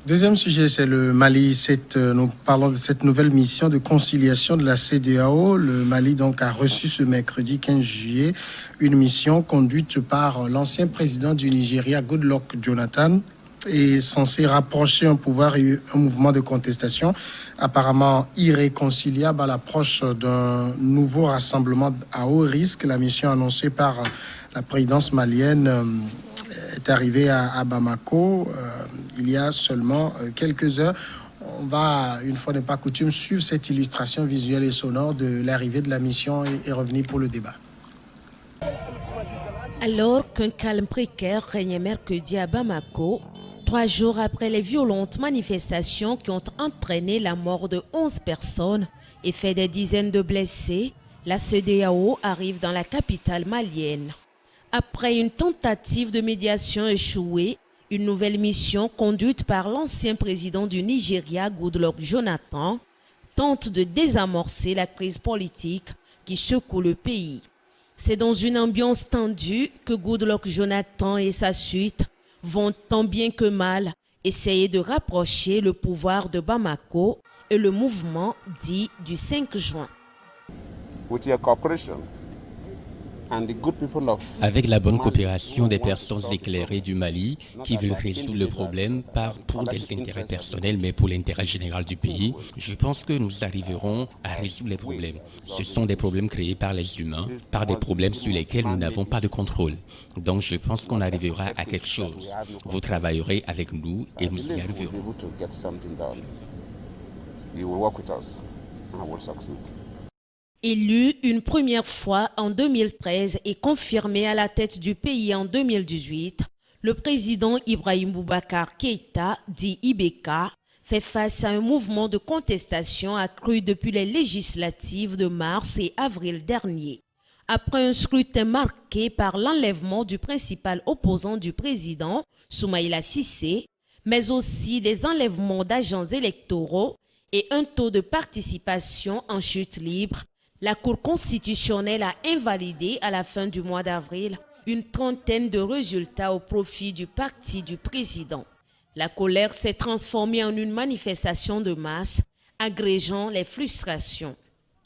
Deuxième sujet, c'est le Mali. Nous parlons de cette nouvelle mission de conciliation de la CEDEAO. Le Mali donc a reçu ce mercredi 15 juillet une mission conduite par l'ancien président du Nigeria, Goodluck Jonathan, est censé rapprocher un pouvoir et un mouvement de contestation apparemment irréconciliable à l'approche d'un nouveau rassemblement à haut risque. La mission annoncée par la présidence malienne est arrivée à Bamako il y a seulement quelques heures. On va, une fois n'est pas coutume, suivre cette illustration visuelle et sonore de l'arrivée de la mission et revenir pour le débat. Alors qu'un calme précaire régnait mercredi à Bamako, 3 jours après les violentes manifestations qui ont entraîné la mort de 11 personnes et fait des dizaines de blessés, la CEDEAO arrive dans la capitale malienne. Après une tentative de médiation échouée, une nouvelle mission conduite par l'ancien président du Nigeria, Goodluck Jonathan, tente de désamorcer la crise politique qui secoue le pays. C'est dans une ambiance tendue que Goodluck Jonathan et sa suite vont tant bien que mal essayer de rapprocher le pouvoir de Bamako et le mouvement dit du 5 juin. Avec la bonne coopération des personnes éclairées du Mali qui veulent résoudre le problème, pas pour des intérêts personnels, mais pour l'intérêt général du pays, je pense que nous arriverons à résoudre les problèmes. Ce sont des problèmes créés par les humains, par des problèmes sur lesquels nous n'avons pas de contrôle. Donc je pense qu'on arrivera à quelque chose. Vous travaillerez avec nous et nous y arriverons. Élu une première fois en 2013 et confirmé à la tête du pays en 2018, le président Ibrahim Boubacar Keïta, dit Ibeka, fait face à un mouvement de contestation accru depuis les législatives de mars et avril dernier. Après un scrutin marqué par l'enlèvement du principal opposant du président, Soumaïla Cissé, mais aussi des enlèvements d'agents électoraux et un taux de participation en chute libre, la Cour constitutionnelle a invalidé à la fin du mois d'avril une trentaine de résultats au profit du parti du président. La colère s'est transformée en une manifestation de masse, agrégeant les frustrations.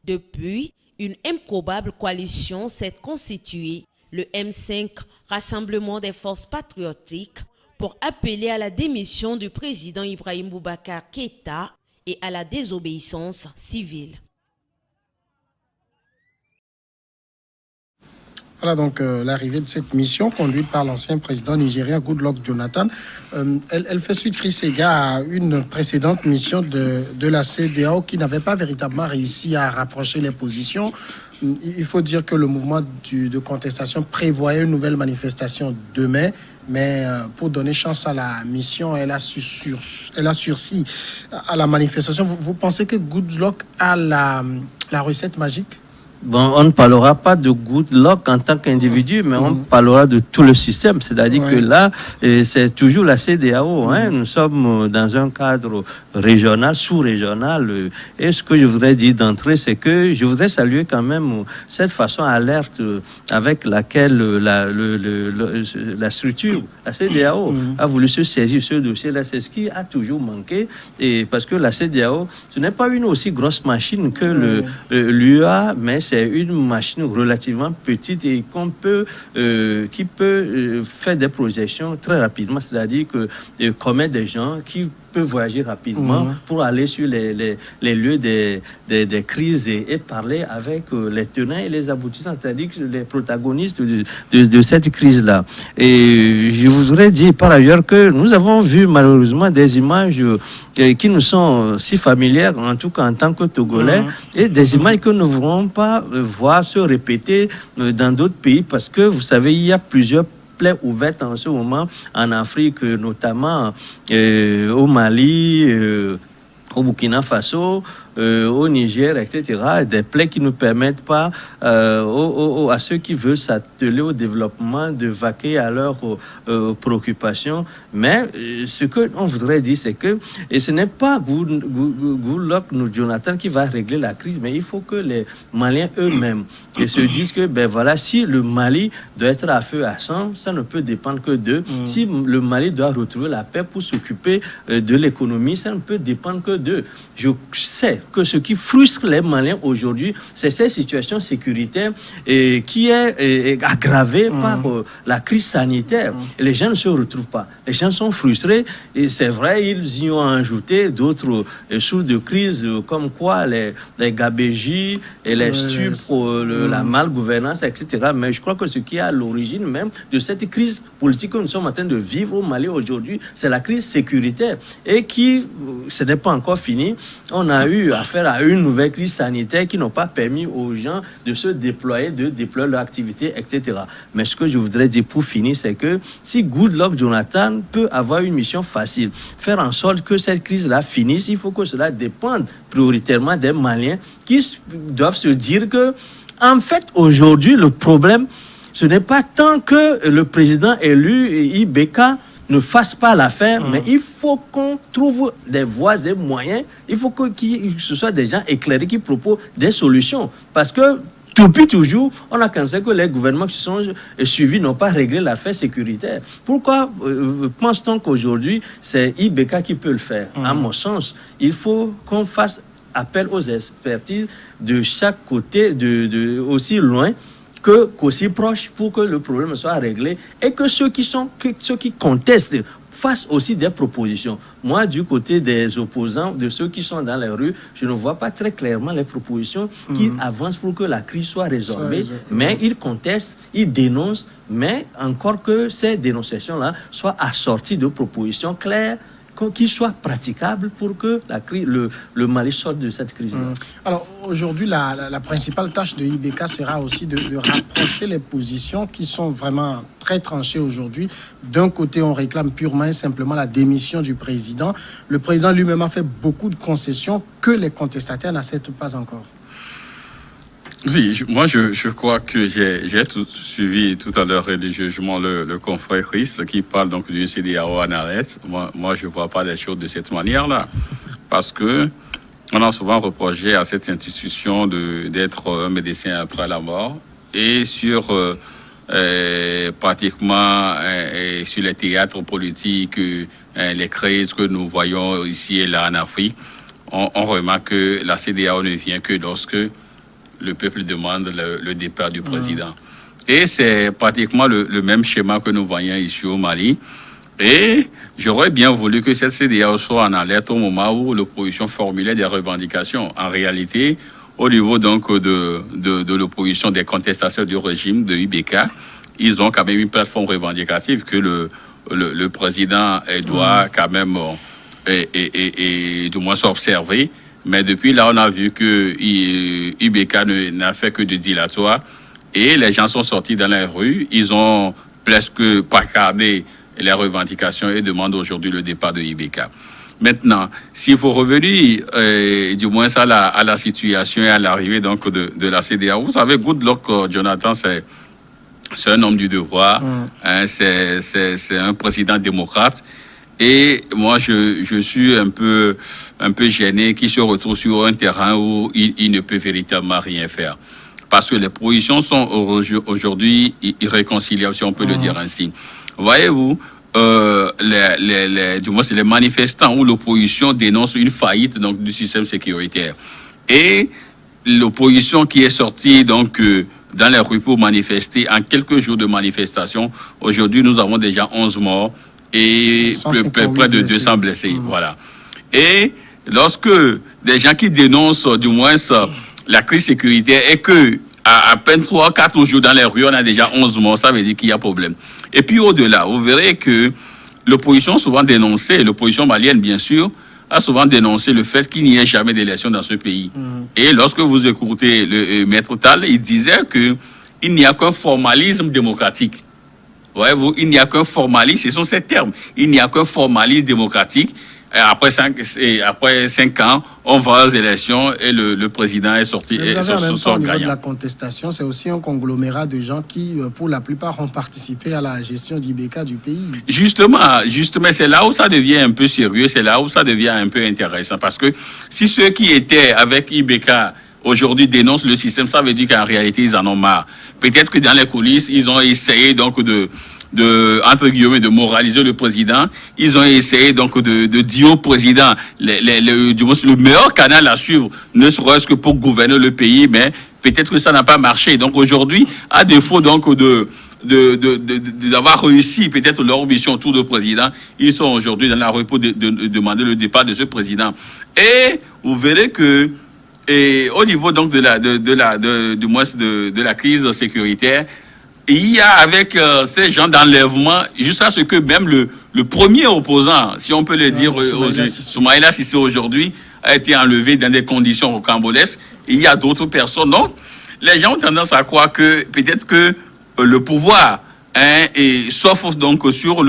Depuis, une improbable coalition s'est constituée, le M5, Rassemblement des forces patriotiques, pour appeler à la démission du président Ibrahim Boubacar Keïta et à la désobéissance civile. Voilà donc l'arrivée de cette mission conduite par l'ancien président nigérien Goodluck Jonathan. Elle fait suite, Chris Ega, à une précédente mission de la CEDEAO qui n'avait pas véritablement réussi à rapprocher les positions. Il faut dire que le mouvement de contestation prévoyait une nouvelle manifestation demain, mais pour donner chance à la mission, elle a sursi à la manifestation. Vous pensez que Goodluck a la recette magique? Bon, on ne parlera pas de Goodluck en tant qu'individu, mais on parlera de tout le système. C'est-à-dire que là, c'est toujours la CEDEAO. Nous sommes dans un cadre régional, sous-régional. Et ce que je voudrais dire d'entrée, c'est que je voudrais saluer quand même cette façon alerte avec laquelle la structure, la CEDEAO, a voulu se saisir ce dossier-là. C'est ce qui a toujours manqué. Et parce que la CEDEAO, ce n'est pas une aussi grosse machine que l'UA, mais c'est une machine relativement petite et qui peut faire des projections très rapidement, c'est-à-dire que commettre des gens qui peuvent voyager rapidement pour aller sur les lieux des crises et parler avec les tenants et les aboutissants, c'est-à-dire les protagonistes de cette crise-là. Et je voudrais dire par ailleurs que nous avons vu malheureusement des images qui nous sont si familières, en tout cas en tant que Togolais, et des images que nous ne voulons pas voir se répéter dans d'autres pays, parce que vous savez, il y a plusieurs plaies ouvertes en ce moment en Afrique, notamment au Mali, au Burkina Faso, au Niger, etc., des plaies qui ne permettent pas à ceux qui veulent s'atteler au développement de vaquer à leurs préoccupations. Mais ce qu'on voudrait dire, c'est que et ce n'est pas Goodluck ou Jonathan qui va régler la crise, mais il faut que les Maliens eux-mêmes se disent que si le Mali doit être à feu à sang, ça ne peut dépendre que d'eux. Si le Mali doit retrouver la paix pour s'occuper de l'économie, ça ne peut dépendre que d'eux. Je sais que ce qui frustre les Maliens aujourd'hui, c'est cette situation sécuritaire qui est aggravée par la crise sanitaire. Et les gens ne se retrouvent pas. Les gens sont frustrés. Et c'est vrai, ils y ont ajouté d'autres sources de crise, comme quoi les gabégies et les stupres, la malgouvernance, etc. Mais je crois que ce qui est à l'origine même de cette crise politique que nous sommes en train de vivre au Mali aujourd'hui, c'est la crise sécuritaire. Et qui, ce n'est pas encore fini. On a eu affaire à une nouvelle crise sanitaire qui n'a pas permis aux gens de se déployer, de déployer leur activité, etc. Mais ce que je voudrais dire pour finir, c'est que si Goodluck Jonathan peut avoir une mission facile, faire en sorte que cette crise-là finisse, il faut que cela dépende prioritairement des Maliens qui doivent se dire que, en fait, aujourd'hui, le problème, ce n'est pas tant que le président élu Ibeka ne fasse pas l'affaire, mais il faut qu'on trouve des voies et moyens. Il faut que ce soit des gens éclairés qui proposent des solutions. Parce que depuis toujours, on a pensé que les gouvernements qui sont suivis n'ont pas réglé l'affaire sécuritaire. Pourquoi pense-t-on qu'aujourd'hui, c'est Ibeka qui peut le faire? À mon sens, il faut qu'on fasse appel aux expertises de chaque côté, aussi loin qu'aussi proche, pour que le problème soit réglé et que ceux qui contestent fassent aussi des propositions. Moi, du côté des opposants, de ceux qui sont dans les rues, je ne vois pas très clairement les propositions qui avancent pour que la crise soit résorbée. Mais ils contestent, ils dénoncent, mais encore que ces dénonciations-là soient assorties de propositions claires, qui soit praticable pour que le Mali sorte de cette crise. Alors aujourd'hui, la principale tâche de Ibeka sera aussi de rapprocher les positions qui sont vraiment très tranchées aujourd'hui. D'un côté, on réclame purement et simplement la démission du président. Le président lui-même a fait beaucoup de concessions que les contestataires n'acceptent pas encore. Oui, moi je crois que j'ai suivi tout à l'heure religieusement le confrère Chris qui parle donc d'une CEDEAO en arrêt. Moi je vois pas les choses de cette manière-là, parce que on a souvent reproché à cette institution d'être un médecin après la mort, et sur pratiquement sur les théâtres politiques, les crises que nous voyons ici et là en Afrique, on remarque que la CEDEAO ne vient que lorsque le peuple demande le départ du président. Et c'est pratiquement le même schéma que nous voyons ici au Mali. Et j'aurais bien voulu que cette CEDEAO soit en alerte au moment où l'opposition formulait des revendications. En réalité, au niveau donc de l'opposition, des contestations du régime de Ibeka, ils ont quand même une plateforme revendicative que le président doit quand même du moins s'observer. Mais depuis là, on a vu que Ibeka n'a fait que de dilatoire, et les gens sont sortis dans les rues. Ils ont presque placardé les revendications et demandent aujourd'hui le départ de Ibeka. Maintenant, s'il faut revenir du moins à la situation et à l'arrivée donc de la CEDEAO, vous savez, Goodluck Jonathan, c'est un homme du devoir, c'est un président démocrate. Et moi, je suis un peu gêné qu'il se retrouve sur un terrain où il ne peut véritablement rien faire. Parce que les positions sont aujourd'hui irréconciliables, si on peut le dire ainsi. Voyez-vous, du moins, c'est les manifestants où l'opposition dénonce une faillite donc, du système sécuritaire. Et l'opposition qui est sortie donc, dans les rues pour manifester, en quelques jours de manifestation, aujourd'hui, nous avons déjà 11 morts. Et près de 200 blessés. Voilà. Et lorsque des gens qui dénoncent du moins la crise sécuritaire, et que à peine 3-4 jours dans les rues, on a déjà 11 morts, ça veut dire qu'il y a problème. Et puis au-delà, vous verrez que l'opposition a souvent dénoncé, l'opposition malienne bien sûr, a souvent dénoncé le fait qu'il n'y ait jamais d'élection dans ce pays. Et lorsque vous écoutez le maître Tal, il disait qu'il n'y a qu'un formalisme démocratique. Voyez-vous, il n'y a qu'un formalisme, ce sont ces termes, il n'y a qu'un formalisme démocratique Et après 5 ans, on va aux élections et le président est sorti Mais vous avez en même temps, sort au niveau de gagnant. la contestation, c'est aussi un conglomérat de gens qui, pour la plupart, ont participé à la gestion d'Ibeka du pays. Justement, c'est là où ça devient un peu sérieux, c'est là où ça devient un peu intéressant. Parce que si ceux qui étaient avec Ibeka aujourd'hui dénoncent le système, ça veut dire qu'en réalité, ils en ont marre. Peut-être que dans les coulisses, ils ont essayé donc entre guillemets, de moraliser le président. Ils ont essayé donc de dire au président le meilleur canal à suivre, ne serait-ce que pour gouverner le pays, mais peut-être que ça n'a pas marché. Donc aujourd'hui, à défaut donc d'avoir réussi peut-être leur mission autour du président, ils sont aujourd'hui dans la rue pour demander le départ de ce président. Et vous verrez que au niveau donc de la crise sécuritaire, il y a avec ces gens d'enlèvement, jusqu'à ce que même le premier opposant, si on peut le dire, Soumaïla Cissé aujourd'hui, a été enlevé dans des conditions rocambolesques. Il y a d'autres personnes. Donc, les gens ont tendance à croire que peut-être que le pouvoir s'offre donc sur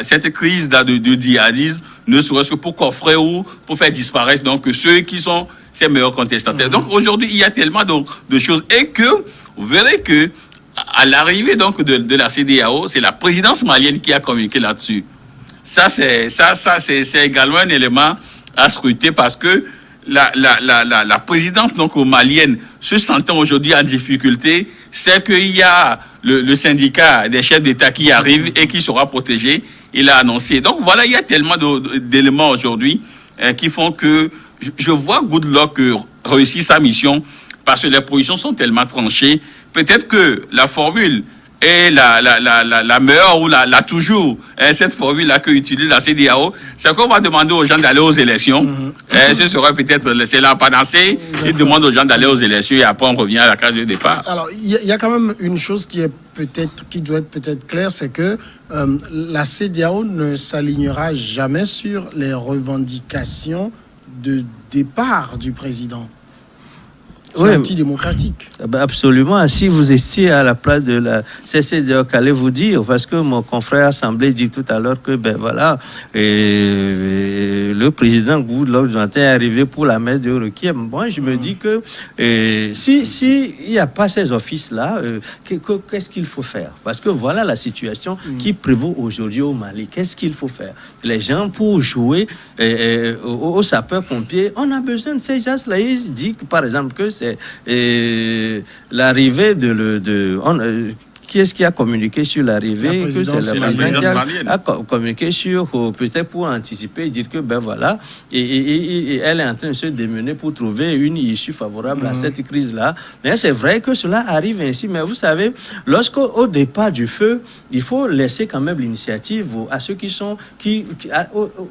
cette crise de djihadisme, ne serait-ce que pour coffrer ou pour faire disparaître donc ceux qui sont ses meilleurs contestataires. Donc aujourd'hui, il y a tellement de choses et que vous verrez que à l'arrivée donc de la CEDEAO, c'est la présidence malienne qui a communiqué là-dessus. Ça c'est également un élément à scruter parce que la présidence donc malienne se sentant aujourd'hui en difficulté, c'est qu'il y a le syndicat des chefs d'État qui arrive et qui sera protégé. Il a annoncé. Donc voilà, il y a tellement d'éléments aujourd'hui qui font que je vois Goodluck réussir sa mission parce que les positions sont tellement tranchées. Peut-être que la formule est la meilleure ou la toujours, cette formule-là qu'utilise la CEDEAO, c'est qu'on va demander aux gens d'aller aux élections. Ce serait peut-être c'est la panacée. Ils demandent aux gens d'aller aux élections et après on revient à la case de départ. Alors, il y a quand même une chose qui doit être peut-être claire, c'est que la CEDEAO ne s'alignera jamais sur les revendications de départ du président. C'est antidémocratique. Absolument. Si vous étiez à la place de la CEDEAO, qu'allez vous dire? Parce que mon confrère semblait dire tout à l'heure que, le président Goodluck Jonathan est arrivé pour la messe de Requiem. Moi, je me dis que si il n'y a pas ces offices-là, qu'est-ce qu'il faut faire? Parce que voilà la situation qui prévaut aujourd'hui au Mali. Qu'est-ce qu'il faut faire? Les gens, pour jouer aux sapeurs-pompiers, on a besoin de ces gens-là. Ils disent, par exemple, que c'est l'arrivée qui est-ce qui a communiqué sur l'arrivée? Que c'est la présidence malienne. A communiqué sur, peut-être pour anticiper, dire que voilà, et elle est en train de se démener pour trouver une issue favorable à cette crise-là. Mais c'est vrai que cela arrive ainsi. Mais vous savez, lorsqu'au départ du feu, il faut laisser quand même l'initiative à ceux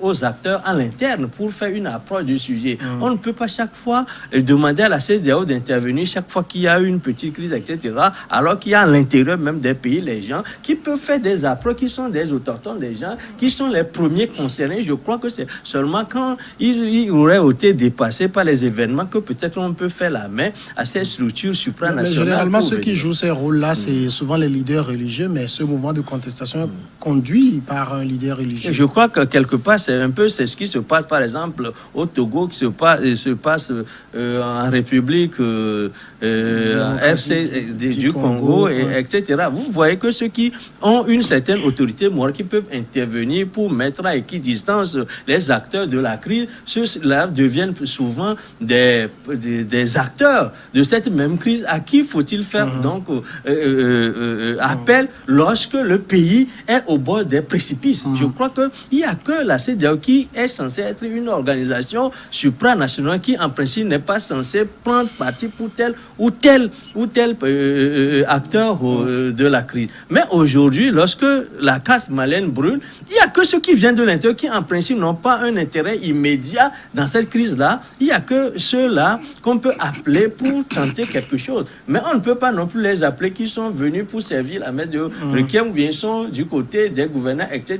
aux acteurs à l'interne pour faire une approche du sujet. On ne peut pas chaque fois demander à la CEDEAO d'intervenir chaque fois qu'il y a une petite crise, etc., alors qu'il y a à l'intérieur même des pays, les gens qui peuvent faire des approches, qui sont des autochtones, des gens qui sont les premiers concernés. Je crois que c'est seulement quand ils auraient été dépassés par les événements que peut-être on peut faire la main à ces structures supranationales. Mais généralement, ceux qui jouent ces rôles-là, c'est souvent les leaders religieux, mais ce mouvement de contestation est conduit par un leader religieux. Je crois que quelque part, c'est ce qui se passe, par exemple, au Togo, qui se passe en République RC du Congo, etc. Vous voyez que ceux qui ont une certaine autorité morale, qui peuvent intervenir pour mettre à équidistance les acteurs de la crise, ceux-là deviennent souvent des acteurs de cette même crise. À qui faut-il faire donc appel lorsque le pays est au bord des précipices? Je crois qu'il n'y a que la CEDEAO qui est censée être une organisation supranationale qui, en principe, n'est pas censée prendre parti pour tel ou tel acteur de la crise. Mais aujourd'hui, lorsque la casse malienne brûle, il n'y a que ceux qui viennent de l'intérieur qui, en principe, n'ont pas un intérêt immédiat dans cette crise-là. Il n'y a que ceux-là qu'on peut appeler pour tenter quelque chose. Mais on ne peut pas non plus les appeler qui sont venus pour servir la messe de Requiem ou bien sont du côté des gouverneurs, etc.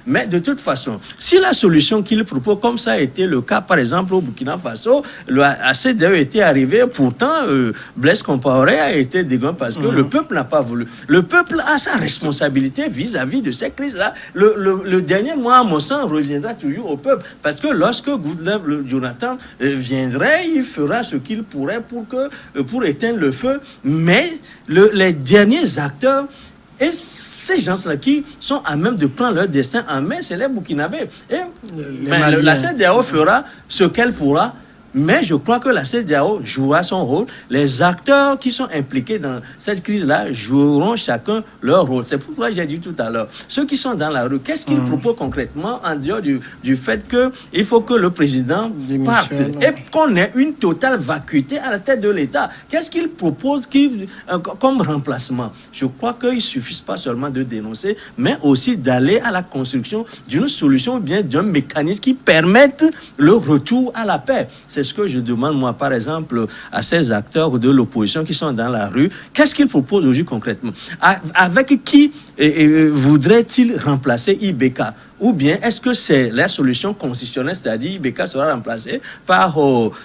Mais de toute façon, si la solution qu'ils proposent, comme ça a été le cas, par exemple, au Burkina Faso, la CEDEAO était arrivé, pourtant, Blaise Compaoré a été dégoûté parce que le peuple n'a pas voulu Le peuple a sa responsabilité vis-à-vis de ces crises-là. Le dernier mot, à mon sens, reviendra toujours au peuple. Parce que lorsque Goodluck Jonathan viendrait, il fera ce qu'il pourrait pour éteindre le feu. Mais les derniers acteurs, et ces gens-là qui sont à même de prendre leur destin en main, c'est les Burkinabés. La CEDEAO fera ce qu'elle pourra. Mais je crois que la CEDEAO jouera son rôle. Les acteurs qui sont impliqués dans cette crise-là joueront chacun leur rôle. C'est pourquoi j'ai dit tout à l'heure, ceux qui sont dans la rue, qu'est-ce qu'ils proposent concrètement en dehors du fait qu'il faut que le président parte et qu'on ait une totale vacuité à la tête de l'État? Qu'est-ce qu'ils proposent comme remplacement? Je crois qu'il ne suffit pas seulement de dénoncer, mais aussi d'aller à la construction d'une solution ou bien d'un mécanisme qui permette le retour à la paix. C'est ce que je demande, moi, par exemple, à ces acteurs de l'opposition qui sont dans la rue. Qu'est-ce qu'ils proposent aujourd'hui concrètement? Avec qui voudraient-ils remplacer IBK? Ou bien est-ce que c'est la solution constitutionnelle, c'est-à-dire IBK sera remplacé par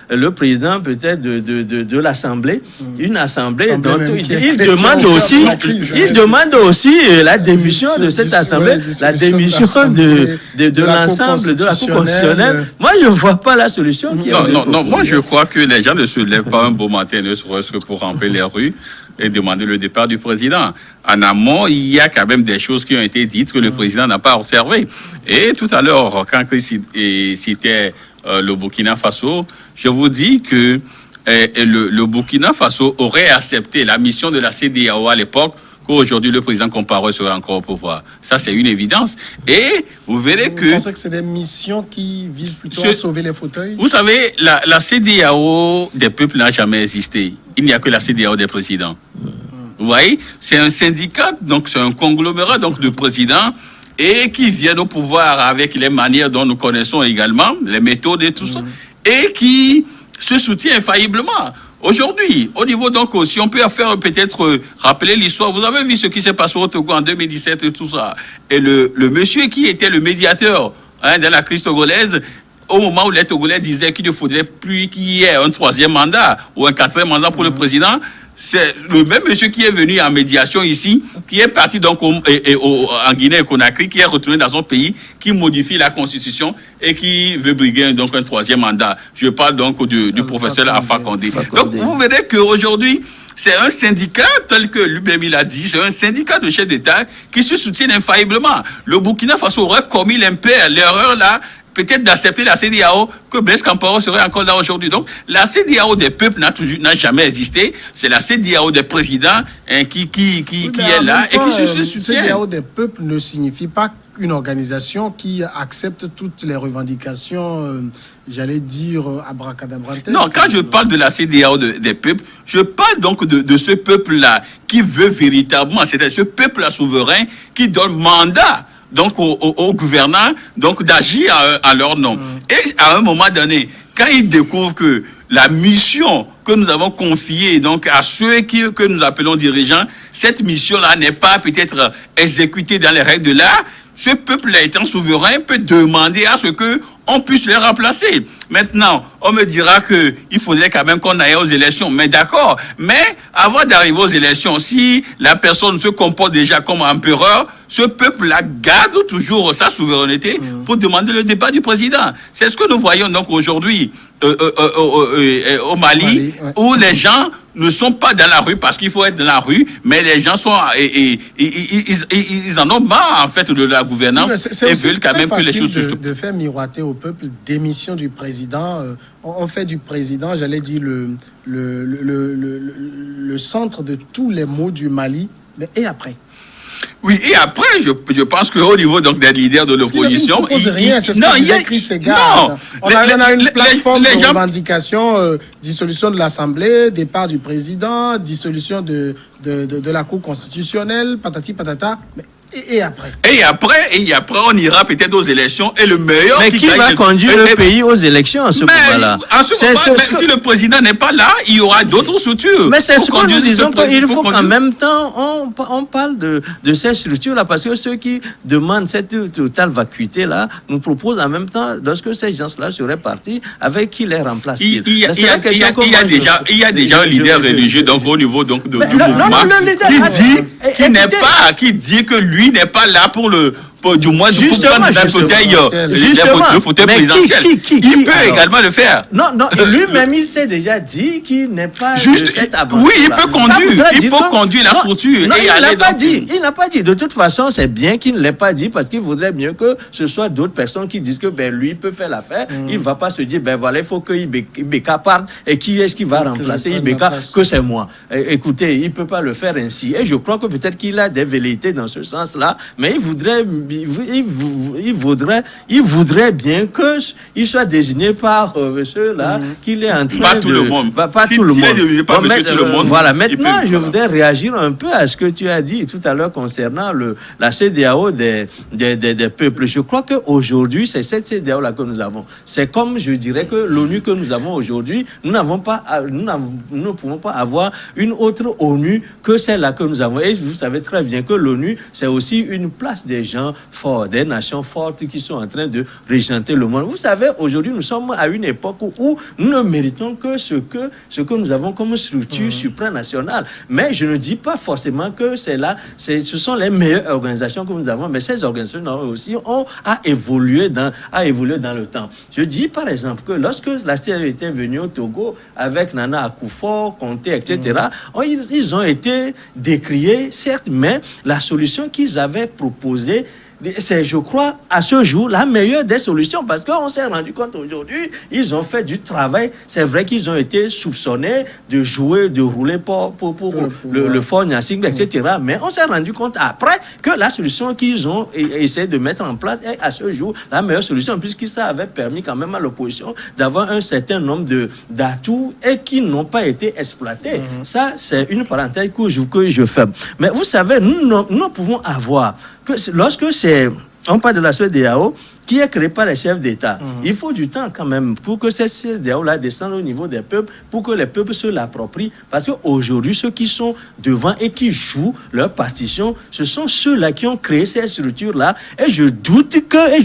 le président peut-être de l'Assemblée, une assemblée dont il demande aussi la démission de cette assemblée, la démission de l'ensemble de la Cour constitutionnelle. Moi, je ne vois pas la solution. Non, moi je crois que les gens ne se lèvent pas un beau matin, ne serait-ce que pour remplir les rues et demander le départ du président. En amont, il y a quand même des choses qui ont été dites que le président n'a pas observées. Et tout à l'heure, quand Chris citait le Burkina Faso, je vous dis que le Burkina Faso aurait accepté la mission de la CEDEAO à l'époque qu'aujourd'hui le président Compaoré serait encore au pouvoir. Ça, c'est une évidence. Et vous verrez que... Vous pensez que c'est des missions qui visent plutôt à sauver les fauteuils? Vous savez, la CEDEAO des peuples n'a jamais existé. Il n'y a que la CEDEAO des présidents. Vous voyez, c'est un syndicat, donc c'est un conglomérat donc, de présidents et qui viennent au pouvoir avec les manières dont nous connaissons également, les méthodes et tout ça, et qui se soutient infailliblement. Aujourd'hui, au niveau donc, si on peut faire peut-être rappeler l'histoire, vous avez vu ce qui s'est passé au Togo en 2017 et tout ça. Et le monsieur qui était le médiateur dans la crise togolaise, au moment où les Togolais disaient qu'il ne faudrait plus qu'il y ait un 3e mandat ou un 4e mandat pour le président, c'est le même monsieur qui est venu en médiation ici, qui est parti donc en Guinée et Conakry, qui est retourné dans son pays, qui modifie la constitution et qui veut briguer donc un 3e mandat. Je parle donc du professeur Alpha Condé. Donc vous verrez qu'aujourd'hui, c'est un syndicat, tel que lui-même il a dit, c'est un syndicat de chefs d'État qui se soutiennent infailliblement. Le Burkina Faso aurait commis l'erreur là, peut-être d'accepter la CEDEAO, que Blaise Compaoré serait encore là aujourd'hui. Donc, la CEDEAO des peuples n'a jamais existé. C'est la CEDEAO des présidents qui est là et qui se soutient. La CEDEAO des peuples ne signifie pas une organisation qui accepte toutes les revendications, j'allais dire, abracadabrantesques. Non, quand je parle de la CEDEAO des peuples, je parle donc de ce peuple-là qui veut véritablement, c'est-à-dire ce peuple-là souverain qui donne mandat donc aux gouvernants donc d'agir à leur nom. Et à un moment donné, quand ils découvrent que la mission que nous avons confiée donc à ceux que nous appelons dirigeants, cette mission-là n'est pas peut-être exécutée dans les règles de l'art, ce peuple-là étant souverain peut demander à ce que on puisse les remplacer. Maintenant, on me dira qu'il faudrait quand même qu'on aille aux élections. Mais d'accord, mais avant d'arriver aux élections, si la personne se comporte déjà comme empereur, ce peuple-là garde toujours sa souveraineté pour demander le départ du président. C'est ce que nous voyons donc aujourd'hui au Mali, où les gens ne sont pas dans la rue parce qu'il faut être dans la rue, mais les gens sont ils en ont marre en fait de la gouvernance et veulent quand même que les choses se de faire miroiter au peuple démission du président. On fait du président, j'allais dire le centre de tous les maux du Mali. Mais et après? Oui, et après, je pense qu'au niveau donc, des leaders de l'opposition... Il ne propose rien, c'est ce que disait Chris Egard. On a une plateforme de revendication, dissolution de l'Assemblée, départ du président, dissolution de la Cour constitutionnelle, patati patata. Mais Et après? Et après, on ira peut-être aux élections et le meilleur mais qui va conduire le pays aux élections à ce moment-là? En ce moment, si le président n'est pas là, il y aura d'autres structures. Mais c'est ce que nous disons qu'il faut qu'en même temps, on parle de ces structures-là, parce que ceux qui demandent cette totale vacuité-là nous proposent en même temps, lorsque ces gens-là seraient partis, avec qui les remplace-t-il? Il y a déjà un leader religieux donc, au niveau donc, du mouvement qui dit que lui n'est pas là pour du moins pour prendre le fauteuil présidentiel. Il peut également le faire. Non, lui-même il s'est déjà dit qu'il n'est pas de cette aventure. Oui, il peut conduire la structure. Non, il n'a pas dit. De toute façon, c'est bien qu'il ne l'ait pas dit, parce qu'il vaudrait mieux que ce soit d'autres personnes qui disent que lui peut faire l'affaire. Il ne va pas se dire, voilà, il faut que Ibeka parte, et qui est-ce qui va remplacer Ibeka? Que c'est moi. Écoutez, il ne peut pas le faire ainsi. Et je crois que peut-être qu'il a des velléités dans ce sens-là, mais il voudrait bien qu'il soit désigné par ceux-là qu'il est en train pas tout le monde. Pas tout le monde. Pas monsieur tout le monde. Voilà, maintenant, je voudrais réagir un peu à ce que tu as dit tout à l'heure concernant la CEDEAO des peuples. Je crois qu'aujourd'hui, c'est cette CEDEAO-là que nous avons. C'est comme, je dirais, que l'ONU que nous avons aujourd'hui, nous ne pouvons pas avoir une autre ONU que celle-là que nous avons. Et vous savez très bien que l'ONU, c'est aussi une place des gens forts, des nations fortes qui sont en train de régenter le monde. Vous savez, aujourd'hui, nous sommes à une époque où nous ne méritons que ce que nous avons comme structure supranationale. Mais je ne dis pas forcément que ce sont les meilleures organisations que nous avons, mais ces organisations aussi ont évolué dans le temps. Je dis par exemple que lorsque la CEDEAO était venue au Togo avec Nana Akufo, Conté, etc., ils ont été décriés, certes, mais la solution qu'ils avaient proposée, c'est, je crois, à ce jour, la meilleure des solutions, parce qu'on s'est rendu compte aujourd'hui, ils ont fait du travail. C'est vrai qu'ils ont été soupçonnés de jouer, de rouler pour le Fort Nyasing, etc. Mais on s'est rendu compte après que la solution qu'ils ont essayé de mettre en place est à ce jour la meilleure solution, puisque ça avait permis quand même à l'opposition d'avoir un certain nombre d'atouts et qui n'ont pas été exploités. Ça, c'est une parenthèse que je fais. Mais vous savez, nous pouvons avoir lorsque on parle de la CEDEAO qui est créée par les chefs d'État, il faut du temps quand même pour que cette CEDEAO-là descende au niveau des peuples, pour que les peuples se l'approprient. Parce qu'aujourd'hui, ceux qui sont devant et qui jouent leur partition, ce sont ceux-là qui ont créé ces structures-là. Et je doute que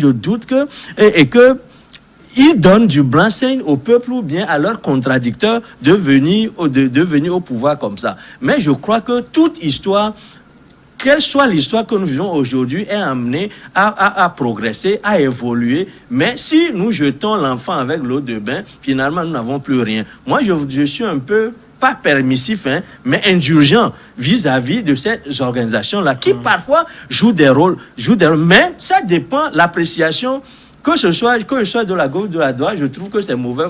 ils donnent du blanc-seing au peuple ou bien à leurs contradicteurs de venir au pouvoir comme ça. Mais je crois que toute histoire, quelle soit l'histoire que nous vivons aujourd'hui, est amenée à progresser, à évoluer. Mais si nous jetons l'enfant avec l'eau de bain, finalement, nous n'avons plus rien. Moi, je suis un peu, pas permissif, mais indulgent vis-à-vis de ces organisations-là, qui parfois jouent des rôles. Mais ça dépend, l'appréciation, que ce soit de la gauche ou de la droite, je trouve que c'est mauvais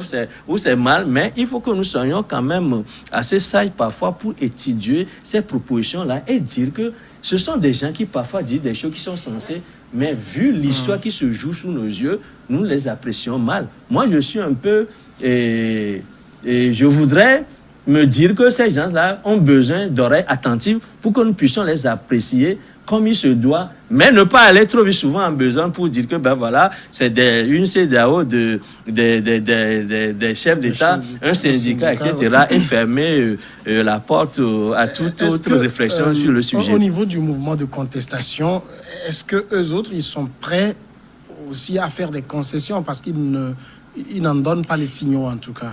ou c'est mal, mais il faut que nous soyons quand même assez sages parfois pour étudier ces propositions-là et dire que ce sont des gens qui parfois disent des choses qui sont censées, mais vu l'histoire qui se joue sous nos yeux, nous les apprécions mal. Moi, je suis un peu... Et je voudrais me dire que ces gens-là ont besoin d'oreilles attentives pour que nous puissions les apprécier comme il se doit, mais ne pas aller trop vite souvent en besoin pour dire que voilà, c'est une CEDEAO des chefs d'État, un syndicat, etc., et fermer la porte à toute autre réflexion sur le sujet. Au niveau du mouvement de contestation, est-ce que eux autres, ils sont prêts aussi à faire des concessions, parce qu'ils n'en donnent pas les signaux en tout cas?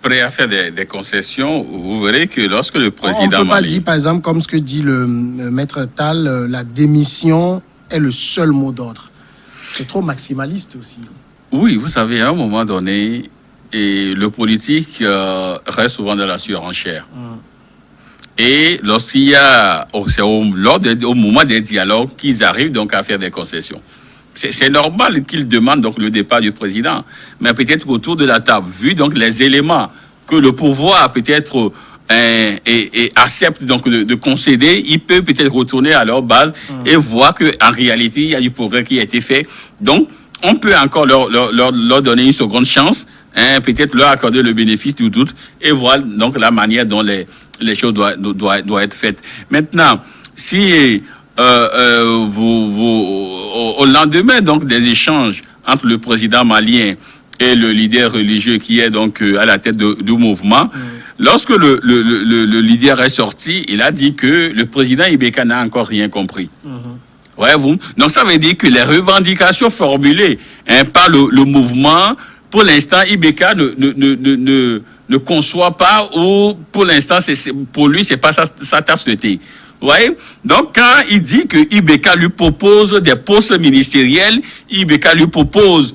Prêt à faire des concessions, vous verrez que lorsque le président... On ne peut pas dire, par exemple, comme ce que dit le maître Tal, la démission est le seul mot d'ordre. C'est trop maximaliste aussi. Oui, vous savez, à un moment donné, le politique reste souvent dans la surenchère. Et lorsqu'il y a... au moment des dialogues, qu'ils arrivent donc à faire des concessions. C'est normal qu'ils demandent donc le départ du président, mais peut-être autour de la table, vu donc les éléments que le pouvoir peut-être accepte donc de concéder, il peut peut-être retourner à leur base et voir qu'en réalité, il y a du progrès qui a été fait. Donc, on peut encore leur donner une seconde chance, peut-être leur accorder le bénéfice du doute et voir donc la manière dont les choses doivent être faites. Maintenant, au lendemain donc des échanges entre le président malien et le leader religieux qui est donc à la tête du mouvement, lorsque le leader est sorti, il a dit que le président Ibeka n'a encore rien compris. Voyez-vous? Donc ça veut dire que les revendications formulées par le mouvement, pour l'instant, Ibeka ne conçoit pas, ou pour l'instant, pour lui, c'est pas sa tasse de thé. Vous voyez? Donc, quand il dit que Ibeka lui propose des postes ministériels, Ibeka lui propose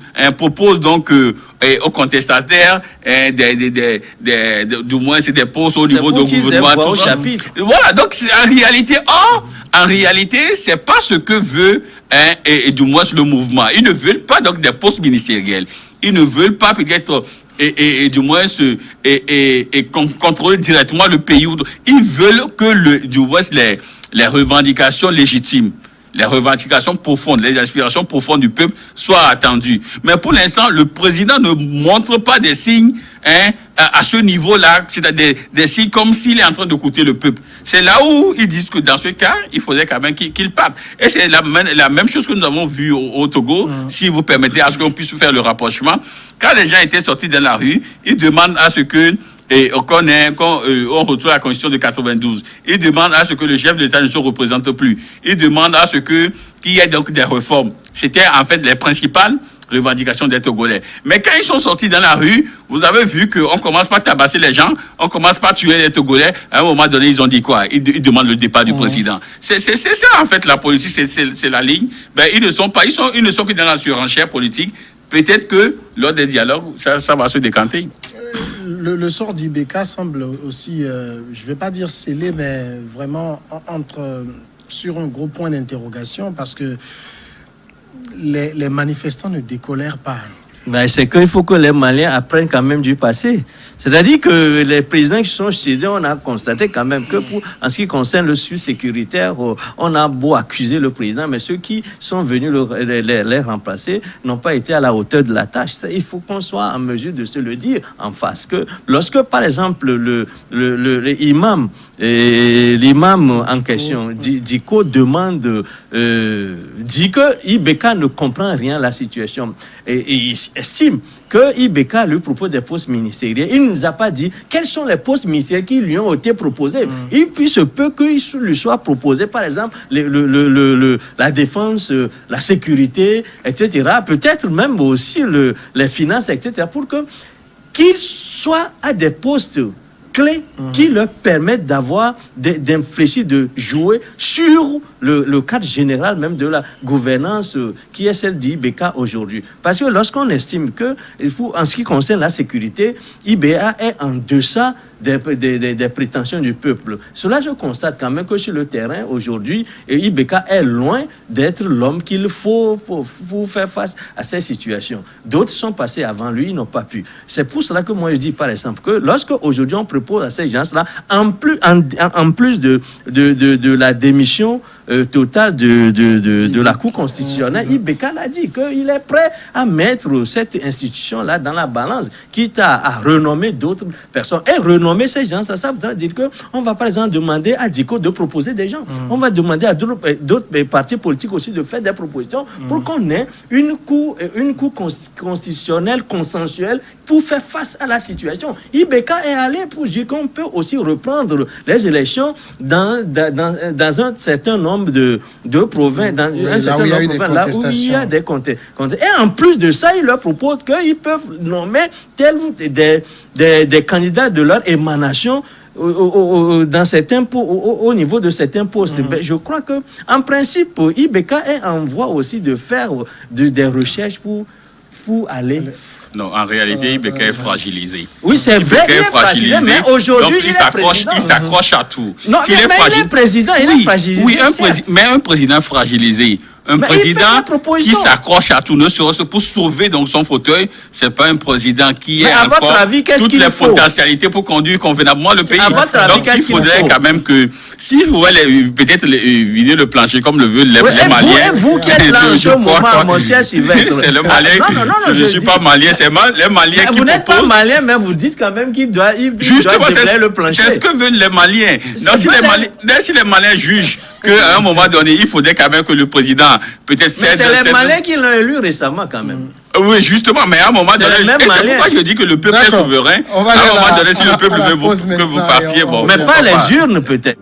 donc aux contestataires du moins c'est des postes au niveau du gouvernement. Tout ça. Voilà, donc en réalité, c'est pas ce que veut et du moins le mouvement. Ils ne veulent pas donc des postes ministériels. Ils ne veulent pas peut-être du moins contrôler directement le pays. Ils veulent que du moins les revendications légitimes, les revendications profondes, les aspirations profondes du peuple soient attendues. Mais pour l'instant, le président ne montre pas des signes à ce niveau-là, c'est-à-dire des signes comme s'il est en train d'écouter le peuple. C'est là où ils disent que dans ce cas, il faudrait quand même qu'il parte. Et c'est la même chose que nous avons vu au Togo, si vous permettez à ce qu'on puisse faire le rapprochement. Quand les gens étaient sortis dans la rue, ils demandent à ce que on retrouve la constitution de 92. Ils demandent à ce que le chef de l'État ne se représente plus. Ils demandent à ce qu'il y ait donc des réformes. C'était en fait les principales revendications des Togolais. Mais quand ils sont sortis dans la rue, vous avez vu qu'on commence par tabasser les gens, on commence par tuer les Togolais. À un moment donné, ils ont dit quoi? Ils demandent le départ du président. C'est ça en fait la politique, c'est la ligne. Ben, ils ne sont que dans la surenchère politique. Peut-être que lors des dialogues, ça va se décanter. Le sort d'Ibeka semble aussi, je ne vais pas dire scellé, mais vraiment sur un gros point d'interrogation, parce que les manifestants ne décolèrent pas. Ben, c'est qu'il faut que les Maliens apprennent quand même du passé. C'est-à-dire que les présidents qui sont chez eux, on a constaté quand même que en ce qui concerne le suivi sécuritaire, on a beau accuser le président, mais ceux qui sont venus les remplacer n'ont pas été à la hauteur de la tâche. Il faut qu'on soit en mesure de se le dire en face. Que lorsque, par exemple, l'imam en question, Diko, dit que Ibeka ne comprend rien à la situation et il estime que Ibeka lui propose des postes ministériels. Il ne nous a pas dit quels sont les postes ministériels qui lui ont été proposés. Et puis, se peut qu'il lui soit proposé, par exemple, la défense, la sécurité, etc. Peut-être même aussi les finances, etc. Pour qu'il soit à des postes clés qui leur permettent d'avoir, d'infléchir, de jouer sur le cadre général même de la gouvernance qui est celle d'Ibeka aujourd'hui. Parce que lorsqu'on estime que, en ce qui concerne la sécurité, Ibeka est en deçà des prétentions du peuple. Cela, je constate quand même que sur le terrain, aujourd'hui, Ibeka est loin d'être l'homme qu'il faut pour faire face à ces situations. D'autres sont passés avant lui, ils n'ont pas pu. C'est pour cela que moi, je dis, par exemple, que lorsque aujourd'hui on propose à ces gens-là, en plus de la démission totale de la Cour constitutionnelle, Ibeka l'a dit qu'il est prêt à mettre cette institution-là dans la balance, quitte à renommer d'autres personnes. Et renommer ces gens, ça veut dire qu'on va par exemple demander à Diko de proposer des gens. On va demander à d'autres partis politiques aussi de faire des propositions pour qu'on ait une cour constitutionnelle consensuelle pour faire face à la situation. Ibeka est allé pour dire qu'on peut aussi reprendre les élections dans un certain nombre de provinces, dans un certain nombre de provinces là où il y a des contestations. Et en plus de ça, il leur propose qu'ils peuvent nommer des candidats de leur émanation dans certains, au niveau de certains postes. Ben, je crois que en principe, Ibeka est en voie aussi de faire des recherches pour aller. Non, en réalité, Ibeka est fragilisé. Oui, c'est vrai, il est fragilisé, mais aujourd'hui, il s'accroche à tout. Non, mais il est président, il est fragilisé. Oui, mais un président fragilisé, un président qui s'accroche à tout, ne serait-ce pour sauver donc son fauteuil, c'est pas un président qui a encore toutes les potentialités pour conduire convenablement le pays. Donc il faudrait quand même que, si vous voulez peut-être vider le plancher comme le veulent les Maliens. Vous qui êtes là en ce moment, mon cher Sylvestre. C'est le Malien. Je ne suis pas Malien, c'est les Maliens qui proposent. Vous n'êtes pas Malien, mais vous dites quand même qu'il doit déblayer le plancher. C'est ce que veulent les Maliens. Si les Maliens jugent qu'à un moment donné, il faudrait quand même que le président peut-être Mais c'est les Maliens qui l'ont élu récemment quand même. Oui, justement, mais à un moment donné, c'est pourquoi je dis que le peuple est souverain. À un moment donné, si le peuple veut vous partir, bon. Mais pas les urnes peut-être.